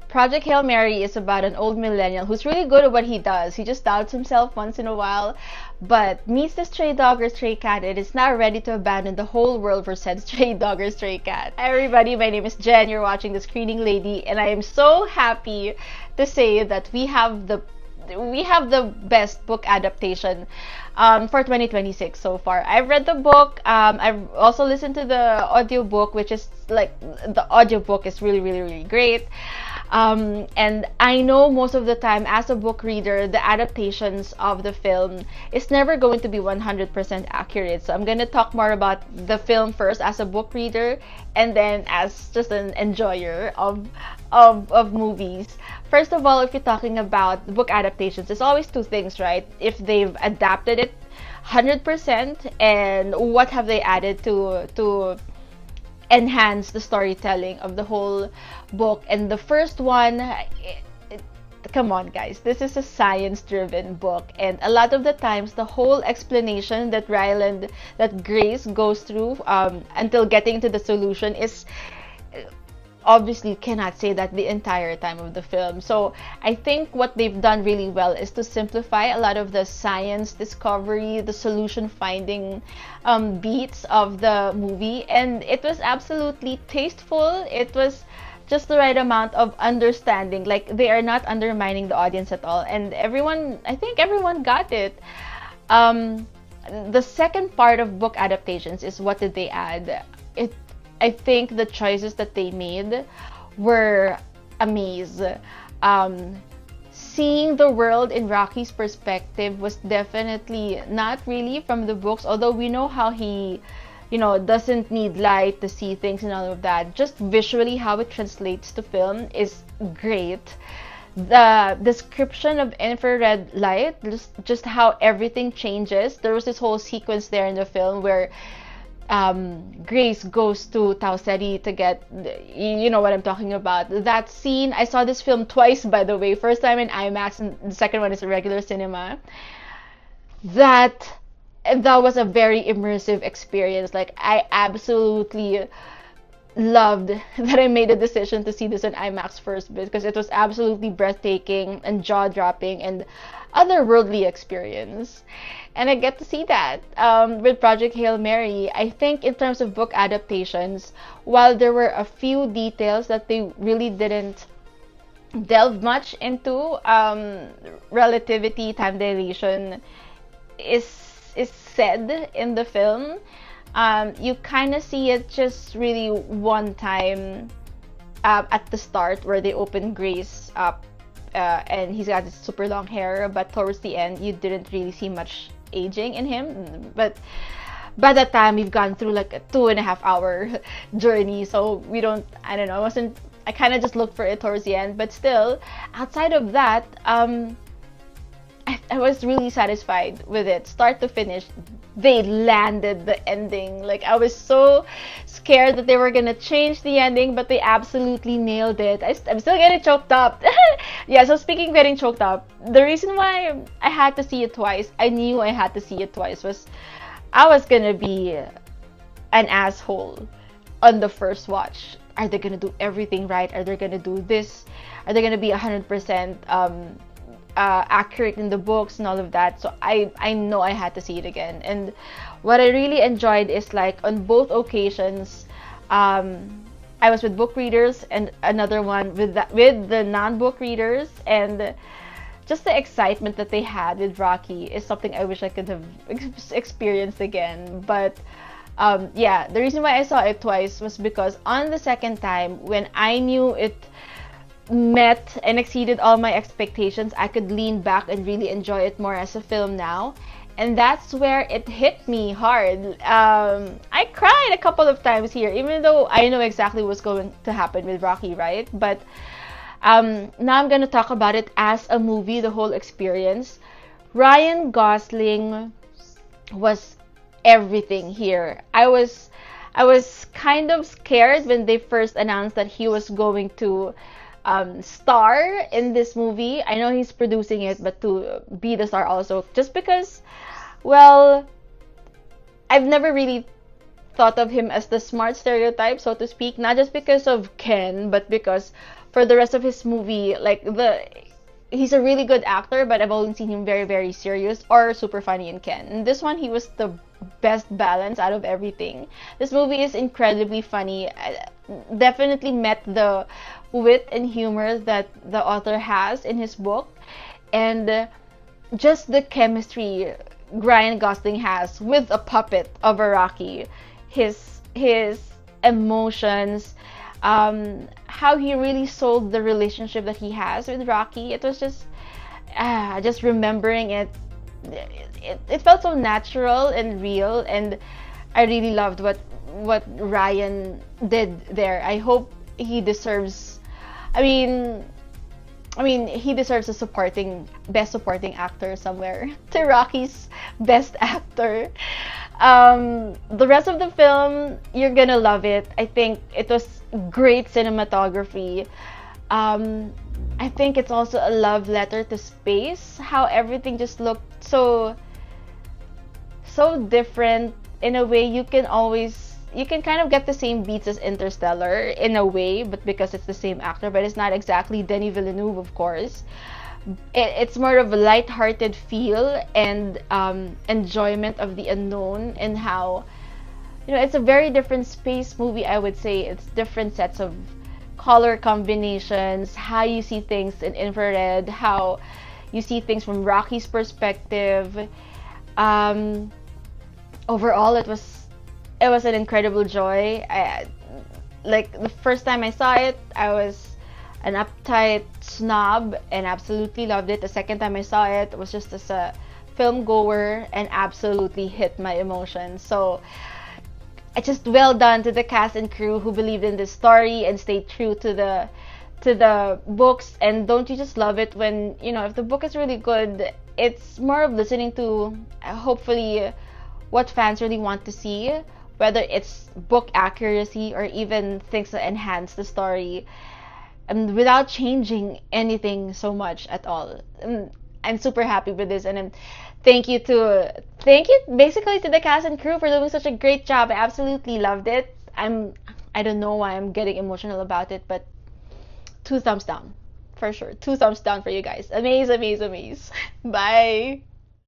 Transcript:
Project Hail Mary is about an old millennial who's really good at what he does. He just doubts himself once in a while, but meets the stray dog or stray cat and is now ready to abandon the whole world for said stray dog or stray cat. Hi everybody, my name is Jen. You're watching The Screening Lady, and I am so happy to say that we have the best book adaptation for 2026 so far. I've read the book. I've also listened to the audiobook, which is like the audiobook is really great. And I know most of the time as a book reader, the adaptations of the film is never going to be 100% accurate. So I'm going to talk more about the film first as a book reader, and then as just an enjoyer of movies. First of all, if you're talking about book adaptations, there's always two things, right? If they've adapted it 100%, and what have they added to enhance the storytelling of the whole book. And the first one, come on guys, this is a science-driven book, and a lot of the times the whole explanation that Grace goes through until getting to the solution is obviously cannot say that the entire time of the film. So I think what they've done really well is to simplify a lot of the science discovery, the solution finding beats of the movie, and it was absolutely tasteful. It was just the right amount of understanding. Like, they are not undermining the audience at all, and I think everyone got it. The second part of book adaptations is what did they add. I think the choices that they made were AMAZE. Seeing the world in Rocky's perspective was definitely not really from the books, although we know how he, doesn't need light to see things and all of that. Just visually how it translates to film is great. The description of infrared light, just how everything changes. There was this whole sequence there in the film where Grace goes to Tau City to get, you know what I'm talking about. That scene, I saw this film twice, by the way. First time in IMAX, and the second one is a regular cinema. That was a very immersive experience. Like, I absolutely loved that I made a decision to see this in IMAX first, because it was absolutely breathtaking and jaw-dropping and otherworldly experience. And I get to see that with Project Hail Mary. I think in terms of book adaptations, while there were a few details that they really didn't delve much into, relativity, time dilation is said in the film. You kind of see it just really one time at the start where they open Grace up, and he's got this super long hair, but towards the end you didn't really see much aging in him. But by that time we've gone through like a 2.5 hour journey, so I kind of just looked for it towards the end. But still, outside of that, I was really satisfied with it, start to finish. They landed the ending. Like, I was so scared that they were gonna change the ending, but they absolutely nailed it. I'm still getting choked up. Yeah, so speaking of getting choked up, the reason why I had to see it twice, I knew I had to see it twice, was I was gonna be an asshole on the first watch. Are they gonna do everything right? Are they gonna do this? Are they gonna be 100% accurate in the books and all of that? So I know I had to see it again. And what I really enjoyed is, like, on both occasions, I was with book readers and another one with the non-book readers, and just the excitement that they had with Rocky is something I wish I could have experienced again. But yeah, the reason why I saw it twice was because on the second time, when I knew it met and exceeded all my expectations, I could lean back and really enjoy it more as a film now. And that's where it hit me hard. I cried a couple of times here, even though I know exactly what's going to happen with Rocky, right? But now I'm going to talk about it as a movie, the whole experience. Ryan Gosling was everything here. I was kind of scared when they first announced that he was going to star in this movie. I know he's producing it, but to be the star also, just because, well, I've never really thought of him as the smart stereotype, so to speak, not just because of Ken, but because for the rest of his movie, like he's a really good actor, but I've only seen him very, very serious or super funny in Ken. In this one, he was the best balance out of everything. This movie is incredibly funny. Definitely met the wit and humor that the author has in his book, and just the chemistry Ryan Gosling has with a puppet of a Rocky, his emotions, how he really sold the relationship that he has with Rocky. It was just remembering it, it felt so natural and real, and I really loved what Ryan did there. I hope he deserves. I mean, he deserves a best supporting actor somewhere to Rocky's best actor. The rest of the film, you're gonna love it. I think it was great cinematography. I think it's also a love letter to space. How everything just looked so different in a way. You can kind of get the same beats as Interstellar in a way, but because it's the same actor, but it's not exactly Denis Villeneuve, of course. It's more of a light-hearted feel and enjoyment of the unknown, and how, it's a very different space movie, I would say. It's different sets of color combinations, how you see things in infrared, how you see things from Rocky's perspective. Overall, it was an incredible joy. Like the first time I saw it, I was an uptight snob and absolutely loved it. The second time I saw it was just as a film goer and absolutely hit my emotions. So it's just well done to the cast and crew who believed in this story and stayed true to the books. And don't you just love it when, if the book is really good, it's more of listening to hopefully what fans really want to see, whether it's book accuracy or even things that enhance the story, and without changing anything so much at all. I'm super happy with this, and thank you basically to the cast and crew for doing such a great job. I absolutely loved it. I don't know why I'm getting emotional about it, but 2 thumbs down for sure. 2 thumbs down for you guys. Amaze, amaze, amaze. Bye.